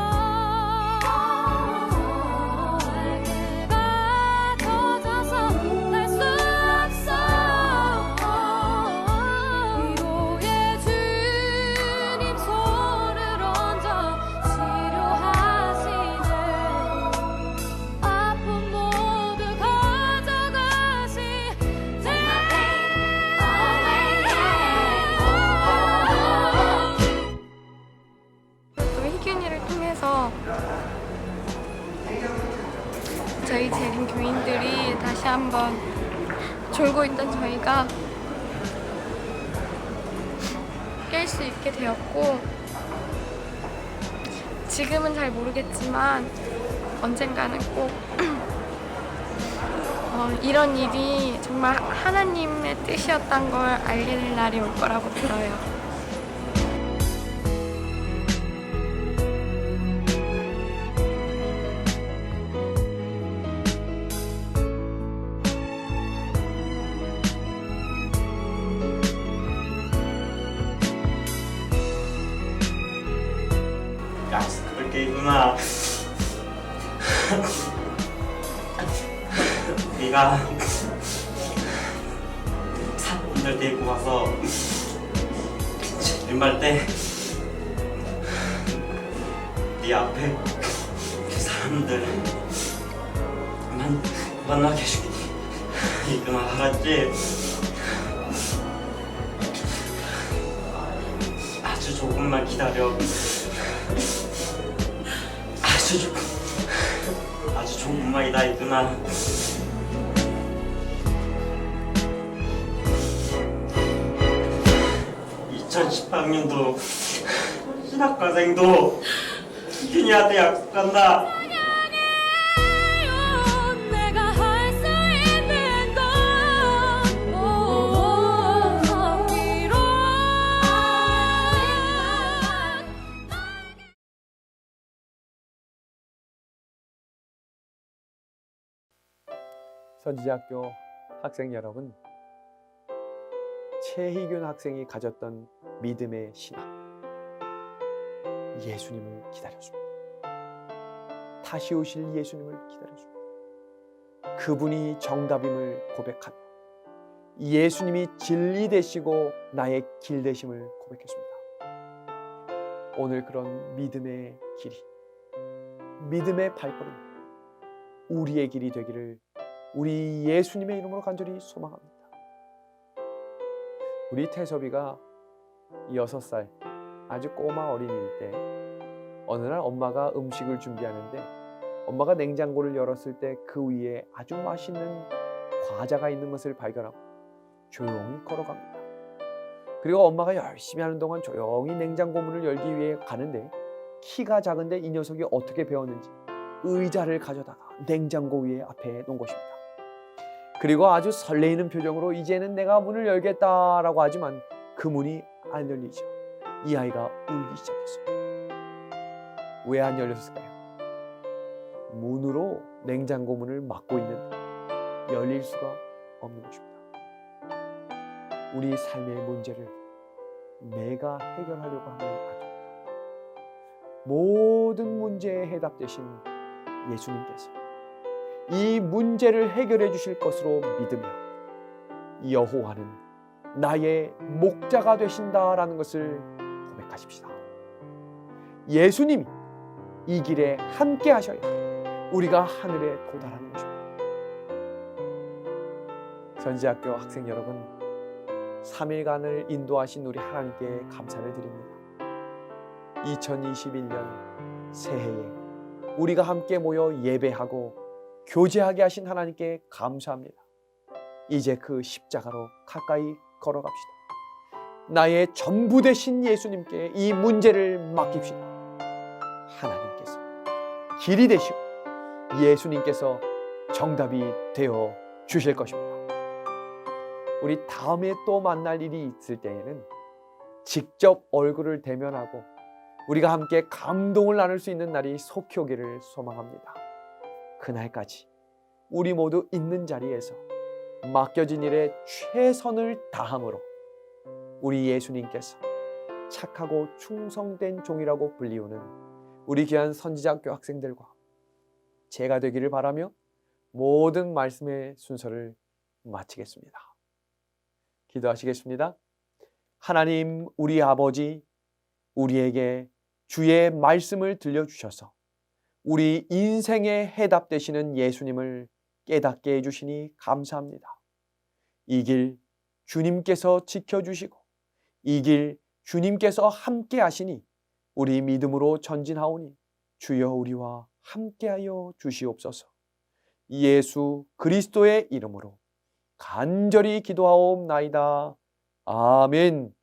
[SPEAKER 5] 날개가 젖어서 날 수 없어. 위로의 주님 손을 얹어 치료하시네. 아픔 모두 가져가시네.
[SPEAKER 6] 또 희균이를 통해서 저희 재림 교인들이 다시 한번 졸고 있던 저희가 깰 수 있게 되었고, 지금은 잘 모르겠지만 언젠가는 꼭 이런 일이 정말 하나님의 뜻이었던 걸 알게 될 날이 올 거라고 믿어요.
[SPEAKER 7] 야, 그렇게 있구나. 네가 사람들 데리고 가서 일말 때 네 앞에 그 사람들 만나게 해주기 이구나. 알았지? 아주 조금만 기다려. 아주 조금만이다 이구나. 2018년도 신학과생도 희균이한테 약속한다.
[SPEAKER 5] 내가 할 수 있는 건 비록
[SPEAKER 2] 선지자학교 학생 여러분, 최희균 학생이 가졌던 믿음의 신앙, 예수님을 기다렸습니다. 다시 오실 예수님을 기다려줍니다. 그분이 정답임을 고백하며 예수님이 진리 되시고 나의 길 되심을 고백했습니다. 오늘 그런 믿음의 길이, 믿음의 발걸음, 우리의 길이 되기를 우리 예수님의 이름으로 간절히 소망합니다. 우리 태섭이가 6살 아주 꼬마 어린이일 때 어느 날 엄마가 음식을 준비하는데 엄마가 냉장고를 열었을 때 그 위에 아주 맛있는 과자가 있는 것을 발견하고 조용히 걸어갑니다. 그리고 엄마가 열심히 하는 동안 조용히 냉장고 문을 열기 위해 가는데 키가 작은데 이 녀석이 어떻게 배웠는지 의자를 가져다가 냉장고 위에 앞에 놓은 것입니다. 그리고 아주 설레이는 표정으로 이제는 내가 문을 열겠다라고 하지만 그 문이 안 열리죠. 이 아이가 울기 시작했습니다. 왜 안 열렸을까요? 문으로 냉장고 문을 막고 있는데 열릴 수가 없는 것입니다. 우리 삶의 문제를 내가 해결하려고 하면 안 됩니다. 모든 문제에 해답 되신 예수님께서 이 문제를 해결해 주실 것으로 믿으며 여호와는 나의 목자가 되신다라는 것을 고백하십시다. 예수님이 이 길에 함께 하셔야 우리가 하늘에 도달하는 것입니다. 선지학교 학생 여러분, 3일간을 인도하신 우리 하나님께 감사를 드립니다. 2021년 새해에 우리가 함께 모여 예배하고 교제하게 하신 하나님께 감사합니다. 이제 그 십자가로 가까이 걸어갑시다. 나의 전부 되신 예수님께 이 문제를 맡깁시다. 하나님께서 길이 되시고 예수님께서 정답이 되어 주실 것입니다. 우리 다음에 또 만날 일이 있을 때에는 직접 얼굴을 대면하고 우리가 함께 감동을 나눌 수 있는 날이 속히 오기를 소망합니다. 그날까지 우리 모두 있는 자리에서 맡겨진 일에 최선을 다함으로 우리 예수님께서 착하고 충성된 종이라고 불리우는 우리 귀한 선지자학교 학생들과 제가 되기를 바라며 모든 말씀의 순서를 마치겠습니다. 기도하시겠습니다. 하나님 우리 아버지, 우리에게 주의 말씀을 들려주셔서 우리 인생의 해답 되시는 예수님을 깨닫게 해주시니 감사합니다. 이 길 주님께서 지켜주시고 이 길 주님께서 함께 하시니 우리 믿음으로 전진하오니 주여 우리와 함께하여 주시옵소서. 예수 그리스도의 이름으로 간절히 기도하옵나이다. 아멘.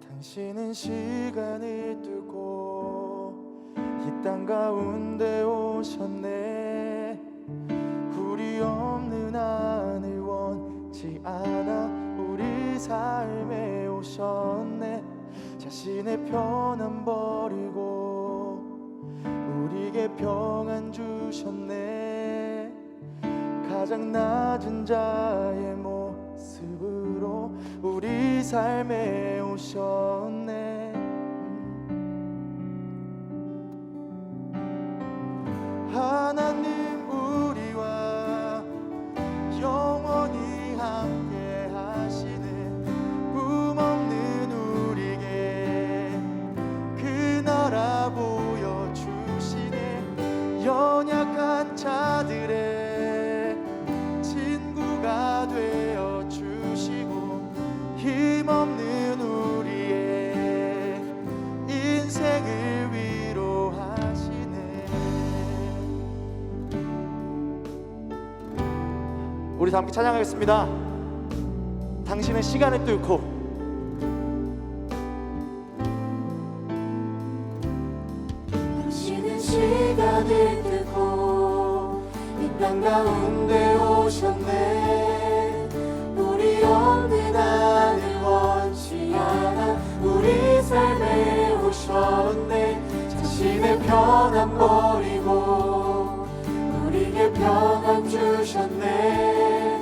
[SPEAKER 1] 당신은 시간을 뚫고 이 땅 가운데 오셨네. 우리 없는 하늘 원치 않아 우리 삶에 오셨네. 자신의 편안 버리고 우리에게 평안 주셨네. 가장 낮은 자의 모습으로 우리 삶에 오셨네. 하나님 우리와 영원히 함께 하시네. 꿈없는 우리에게 그 나라 보여주시네. 연약한 자들의 친구가 되어주시고 힘없는 우리의 인생을 위로하시네. 우리 다 함께 찬양하겠습니다. 당신의 시간을 뚫고
[SPEAKER 5] 당신은 시간을 뚫고 이 땅 가운데 오셨네. 우리 없는 하늘 원치 않아 우리 삶에 오셨네. 자신의 편안 버리고
[SPEAKER 1] 평안 주셨네.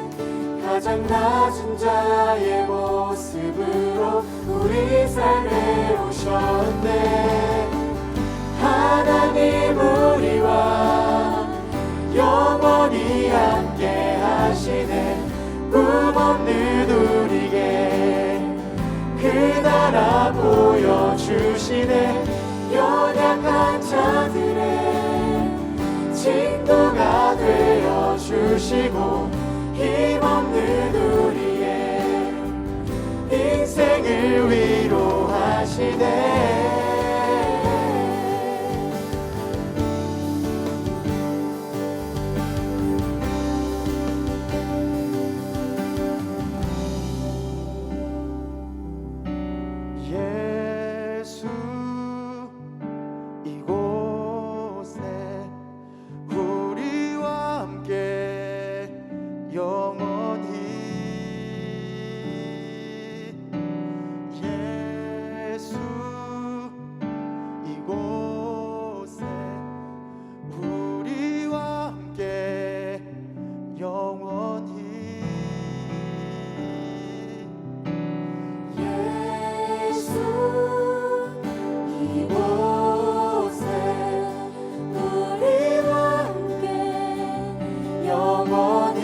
[SPEAKER 1] 가장 낮은 자의 모습으로 우리 삶에 오셨네. 하나님 우리와 영원히 함께 하시네. 꿈없는 우리에게 그 나라 보여주시네. 연약한 자들의 친구가 되어주시고 힘없는 우리의 인생을 위로하시네. 예수 이곳에 우리와 함께 영원히 예수 이곳에 우리와 함께 영원히 예수 이곳에 우리와 함께 영원히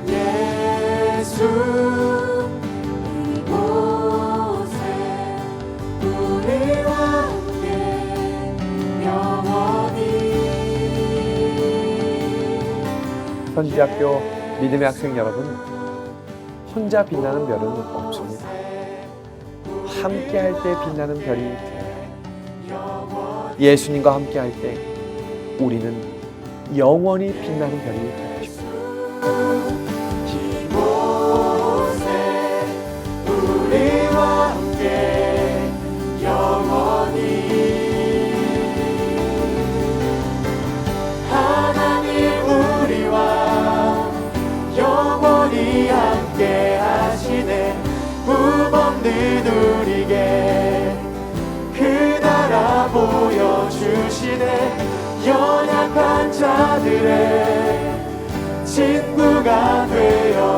[SPEAKER 1] 예수 이곳에 우리와 함께 영원히.
[SPEAKER 2] 선지학교 믿음의 학생 여러분, 혼자 빛나는 별은 없습니다. 함께 할 때 빛나는 별이 있습니다. 예수님과 함께 할 때 우리는 영원히 빛나는 별이 되고 싶습니다.
[SPEAKER 1] 이곳에 우리와 함께 영원히 하나님 우리와 영원히 함께 하시네. 꿈없는 우리에게 그 나라 보여주시네. 연약한 자들의 친구가 되어